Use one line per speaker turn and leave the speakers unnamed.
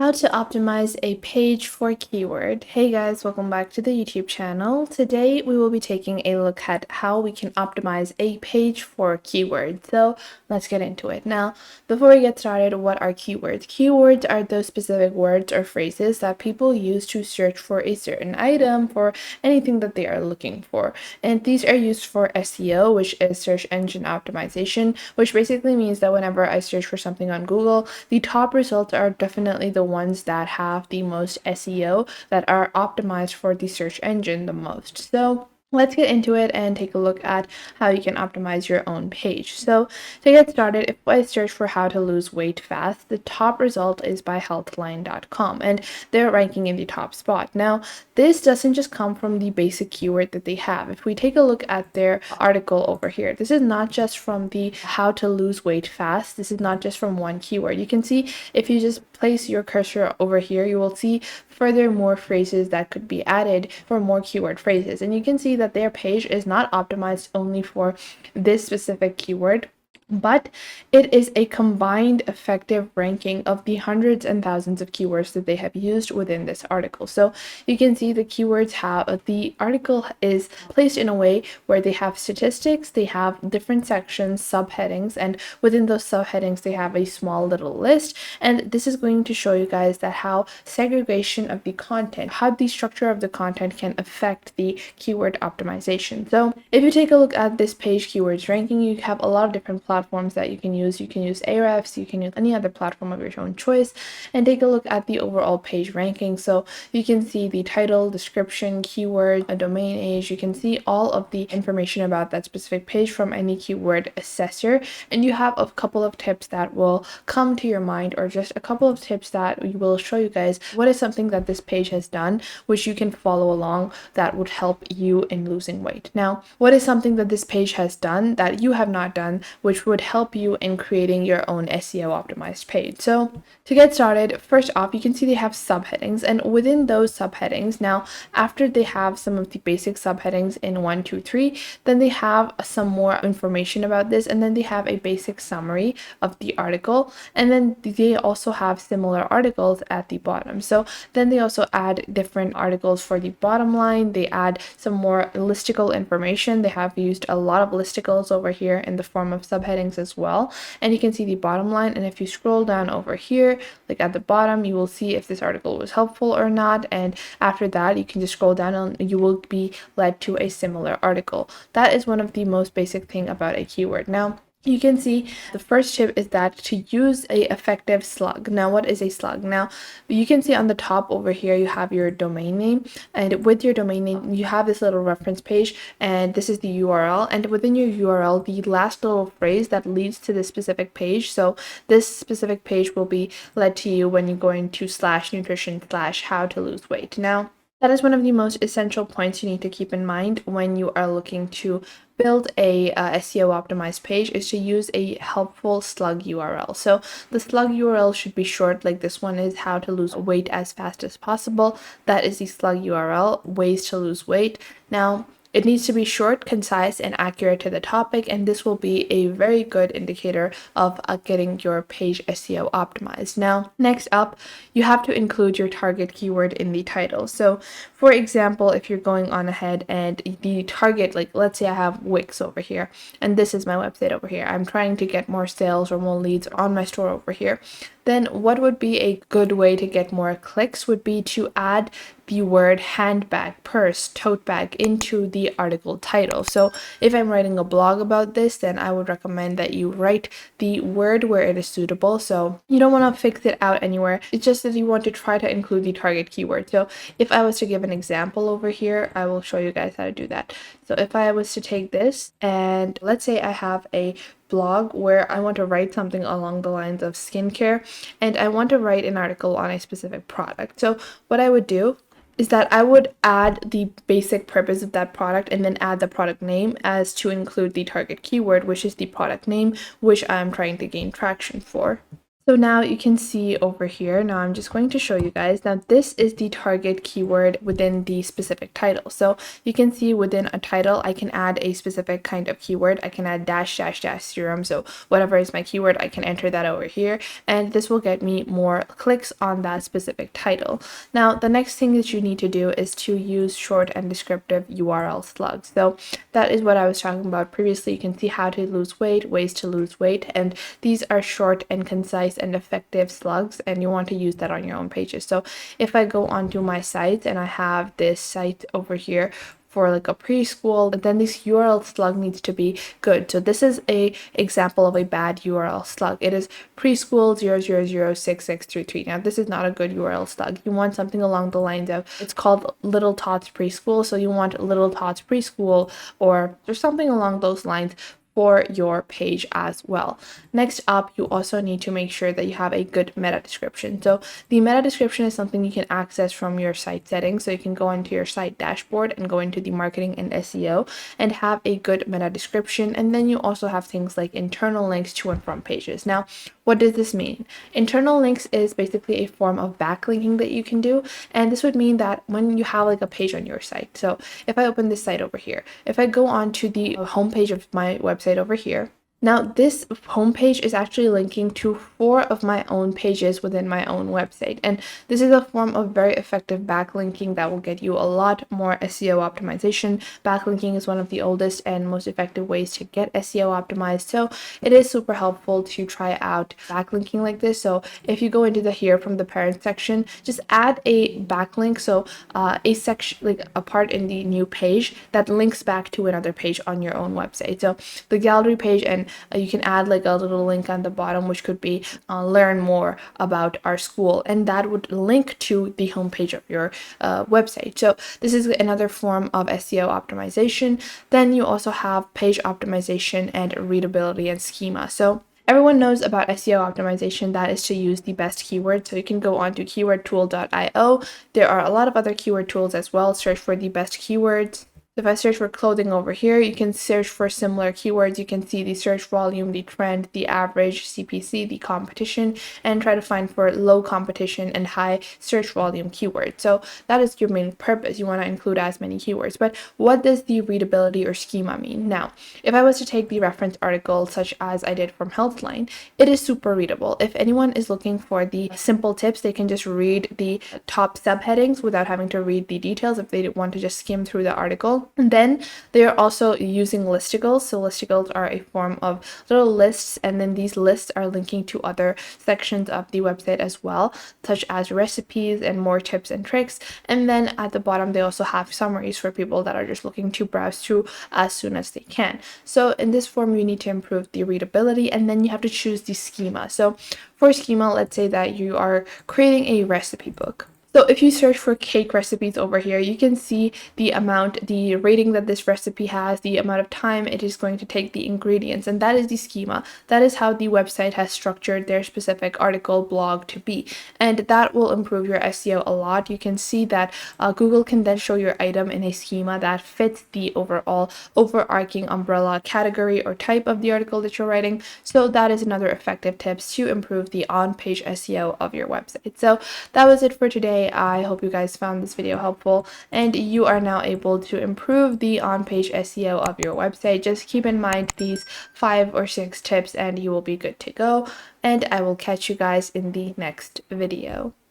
How to optimize a page for keyword. Hey guys, welcome back to the YouTube channel. Today we will be taking a look at how we can optimize a page for keyword. So let's get into it. Now, before we get started, what are keywords? Keywords are those specific words or phrases that people use to search for a certain item, for anything that they are looking for. And these are used for SEO, which is search engine optimization, which basically means that whenever I search for something on Google, the top results are definitely the ones that have the most SEO, that are optimized for the search engine the most. So let's get into it and take a look at how you can optimize your own page. So to get started, if I search for how to lose weight fast, the top result is by healthline.com, and they're ranking in the top spot. Now, this doesn't just come from the basic keyword that they have. If we take a look at their article over here, this is not just from the how to lose weight fast. This is not just from one keyword. You can see if you just place your cursor over here, you will see further more phrases that could be added for more keyword phrases. And you can see that their page is not optimized only for this specific keyword, but it is a combined effective ranking of the hundreds and thousands of keywords that they have used within this article. So you can see the keywords have, the article is placed in a way where they have statistics, they have different sections, subheadings, and within those subheadings they have a small little list. And this is going to show you guys that how segregation of the content, how the structure of the content can affect the keyword optimization. So if you take a look at this page keywords ranking, you have a lot of different platforms that you can use. You can use Ahrefs, you can use any other platform of your own choice, and take a look at the overall page ranking. So you can see the title, description, keyword, a domain age. You can see all of the information about that specific page from any keyword assessor, and you have a couple of tips that will come to your mind, or just a couple of tips that will show you guys what is something that this page has done which you can follow along that would help you in losing weight. Now, what is something that this page has done that you have not done which would help you in creating your own SEO optimized page? So to get started, first off, you can see they have subheadings, and within those subheadings, now after they have some of the basic subheadings in 1, 2, 3, then they have some more information about this, and then they have a basic summary of the article, and then they also have similar articles at the bottom. So then they also add different articles for the bottom line. They add some more listicle information. They have used a lot of listicles over here in the form of subheadings as well, and you can see the bottom line. And if you scroll down over here, like at the bottom, you will see if this article was helpful or not, and after that you can just scroll down and you will be led to a similar article. That is one of the most basic thing about a keyword. Now, you can see the first tip is that to use a effective slug. Now, what is a slug? Now, you can see on the top over here, you have your domain name, and with your domain name, you have this little reference page, and this is the URL, and within your URL, the last little phrase that leads to this specific page. So this specific page will be led to you when you're going to /nutrition/how to lose weight. Now, that is one of the most essential points you need to keep in mind when you are looking to build a SEO optimized page, is to use a helpful slug URL. So the slug URL should be short, like this one is how to lose weight as fast as possible. That is the slug URL, ways to lose weight. Now, it needs to be short, concise, and accurate to the topic, and this will be a very good indicator of getting your page SEO optimized. Now, next up, you have to include your target keyword in the title. So, for example, if you're going on ahead and the target, like let's say I have Wix over here, and this is my website over here. I'm trying to get more sales or more leads on my store over here. Then what would be a good way to get more clicks would be to add the word handbag, purse, tote bag into the article title. So if I'm writing a blog about this, then I would recommend that you write the word where it is suitable. So you don't want to fix it out anywhere. It's just that you want to try to include the target keyword. So if I was to give an example over here, I will show you guys how to do that. So if I was to take this, and let's say I have a blog where I want to write something along the lines of skincare, and I want to write an article on a specific product. So what I would do is that I would add the basic purpose of that product and then add the product name as to include the target keyword, which is the product name, which I'm trying to gain traction for. So now you can see over here, now I'm just going to show you guys. Now this is the target keyword within the specific title. So you can see within a title, I can add a specific kind of keyword. I can add dash dash dash serum. So whatever is my keyword, I can enter that over here. And this will get me more clicks on that specific title. Now the next thing that you need to do is to use short and descriptive URL slugs. So that is what I was talking about previously. You can see how to lose weight, ways to lose weight, and these are short and concise and effective slugs, and you want to use that on your own pages. So if I go onto my site and I have this site over here for like a preschool, then this URL slug needs to be good. So this is a example of a bad URL slug. It is preschool 0006633. Now this is not a good URL slug. You want something along the lines of, it's called Little Tots Preschool, so you want Little Tots Preschool or something along those lines for your page as well. Next up, you also need to make sure that you have a good meta description. So the meta description is something you can access from your site settings. So you can go into your site dashboard and go into the marketing and SEO and have a good meta description. And then you also have things like internal links to and from pages. Now, what does this mean? Internal links is basically a form of backlinking that you can do. And this would mean that when you have like a page on your site, so if I open this site over here, if I go on to the homepage of my website over here, now this homepage is actually linking to 4 of my own pages within my own website. And this is a form of very effective backlinking that will get you a lot more SEO optimization. Backlinking is one of the oldest and most effective ways to get SEO optimized. So it is super helpful to try out backlinking like this. So if you go into the here from the parent section, just add a backlink. So a section, like a part in the new page that links back to another page on your own website. So the gallery page, and you can add like a little link on the bottom, which could be learn more about our school, and that would link to the homepage of your website. So this is another form of SEO optimization. Then you also have page optimization and readability and schema. So everyone knows about SEO optimization, that is to use the best keywords. So you can go on to keywordtool.io. There are a lot of other keyword tools as well. Search for the best keywords. If I search for clothing over here, you can search for similar keywords. You can see the search volume, the trend, the average, CPC, the competition, and try to find for low competition and high search volume keywords. So that is your main purpose. You want to include as many keywords. But what does the readability or schema mean? Now, if I was to take the reference article, such as I did from Healthline, it is super readable. If anyone is looking for the simple tips, they can just read the top subheadings without having to read the details if they want to just skim through the article. And then they are also using listicles. So listicles are a form of little lists, and then these lists are linking to other sections of the website as well, such as recipes and more tips and tricks. And then at the bottom, they also have summaries for people that are just looking to browse through as soon as they can. So in this form, you need to improve the readability, and then you have to choose the schema. So for schema, let's say that you are creating a recipe book. So if you search for cake recipes over here, you can see the amount, the rating that this recipe has, the amount of time it is going to take, the ingredients, and that is the schema. That is how the website has structured their specific article blog to be. And that will improve your SEO a lot. You can see that Google can then show your item in a schema that fits the overall overarching umbrella category or type of the article that you're writing. So that is another effective tips to improve the on-page SEO of your website. So that was it for today. I hope you guys found this video helpful and you are now able to improve the on-page SEO of your website. Just keep in mind these 5 or 6 tips and you will be good to go. And I will catch you guys in the next video.